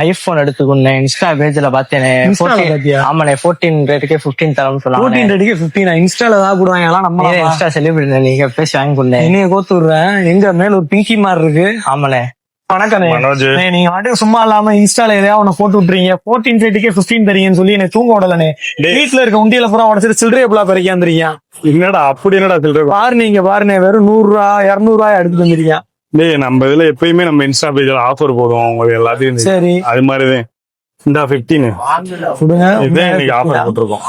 IPhone எடுத்துக்கொண்டேன். Insta பேஜ்ல பார்த்தேனே. ஆமாண்ணே 14 ரேட்டுக்கே 15 தரம்னு சொன்னாங்க. 14 ரேட்டுக்கே 15. இன்ஸ்டால ஏதாவது போடுவாங்க எல்லாம் நம்ம இன்ஸ்டா செலிபிரிட்டி நீங்க பேசி வாங்கி கொண்டேன். என்னைய கோத்து விடுறேன். எங்க மேல ஒரு பிங்கி மாதிரி இருக்கு. ஆமாண்ணே. வணக்கண்ணே. நீங்க வாட்டுக்கு சும்மா இல்லாம இன்ஸ்டால எதையாவது ஒண்ணு போட்டு விட்டுறீங்க. 14 ரேட்டுக்கே 15 தரீங்கன்னு சொல்லி எனக்கு தூங்க விடலனே. வீட்டுல இருக்க உண்டியில பூரா உடச்சிட்டு சில்லறைய புள்ளா பறிக்காந்துறீங்க. என்னடா அப்படி என்னடா சில்லறை பாரு, நீங்க பாருண்ணே, வெறும் 100 ரூபா 200 ரூபாய் எடுத்து வந்துருக்கீங்க. டேய், நம்ம இதுல எப்பயுமே நம்ம இன்ஸ்டா பேஜ்ல ஆஃபர் போடுவோம் உங்களுக்கு எல்லாத்தையும். சரி, அது மாதிரிதான் இந்த 15 கொடுங்க. இதே இன்னைக்கு ஆஃபர் போட்டிருக்கோம்.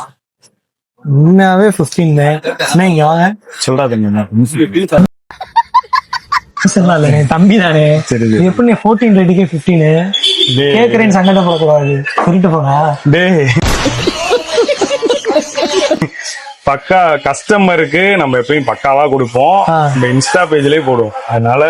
உண்மையாவே 15 இங்க வாங்க. சொல்றாதுங்க தம்பி தானே. எப்படி 14 ரேட்டுக்கே 15 கேக்குறேன்னு சங்கடப்படக்கூடாது. சொல்லிட்டு போங்க. டேய், பக்கா கஸ்டமருக்கு நம்ம எப்பயும் பக்காவா கொடுப்போம். நம்ம இன்ஸ்டா பேஜ்லயே போடுவோம். அதனால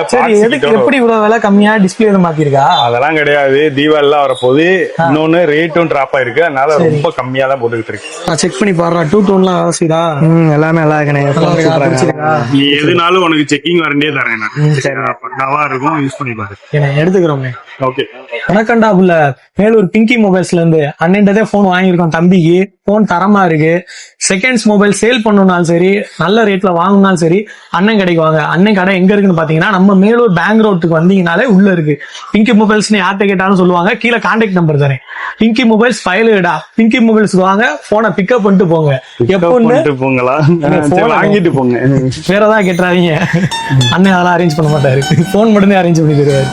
எப்படி இவ்வளவு விலை கம்மியா டிஸ்பிளே மாத்திருக்கா? அதெல்லாம் கிடையாது. தீபாவளி வரப்போது இன்னொன்னு ரேட்டும் டிராப் ஆயிருக்கு. அதனால ரொம்ப கம்மியா தான் போட்டுக்கிட்டு இருக்கு. செக் பண்ணி பாரு. 2 டோன்லாம் அவசியதா? எல்லாமே நல்லா இருக்கு. நீ எதுனாலும் உனக்கு செக்கிங் வாரண்டியே தரேன். பக்காவா இருக்கும், யூஸ் பண்ணி பாரு. எடுத்துக்கிறோமே. ஓகே. வணக்கம்டா புள்ள. மேலூர் பிங்கி மொபைல்ஸ்ல இருந்து அண்ணன்டதே போன் வாங்கியிருக்கோம். தம்பிக்கு போன் தரமா இருக்கு. செகண்ட்ஸ் மொபைல் சேல் பண்ணணும்னாலும் சரி, நல்ல ரேட்ல வாங்கினாலும் சரி, அண்ணன் கடைக்கு வாங்க. அண்ணன் கடை எங்க இருக்குன்னு பாத்தீங்கன்னா நம்ம மேலூர் பேங்க் ரோட்டுக்கு வந்தீங்கனாலே உள்ள இருக்கு. பிங்கி மொபைல்ஸ்னு யார்கிட்ட கேட்டாலும் சொல்லுவாங்க. கீழே கான்டாக்ட் நம்பர் தரேன். பிங்கி மொபைல்ஸ் ஃபைலுடா. பிங்கி மொபைல்ஸ் வாங்க, போனை பிக்கப் பண்ணிட்டு போங்க. எப்போ போங்களா வாங்கிட்டு போங்க. வேற ஏதாவது கேட்டுறாதீங்க. அண்ணன் அதெல்லாம் அரேஞ்ச் பண்ண மாட்டாரு. போன் மட்டும் தான் அரேஞ்ச் பண்ணி தருவாரு.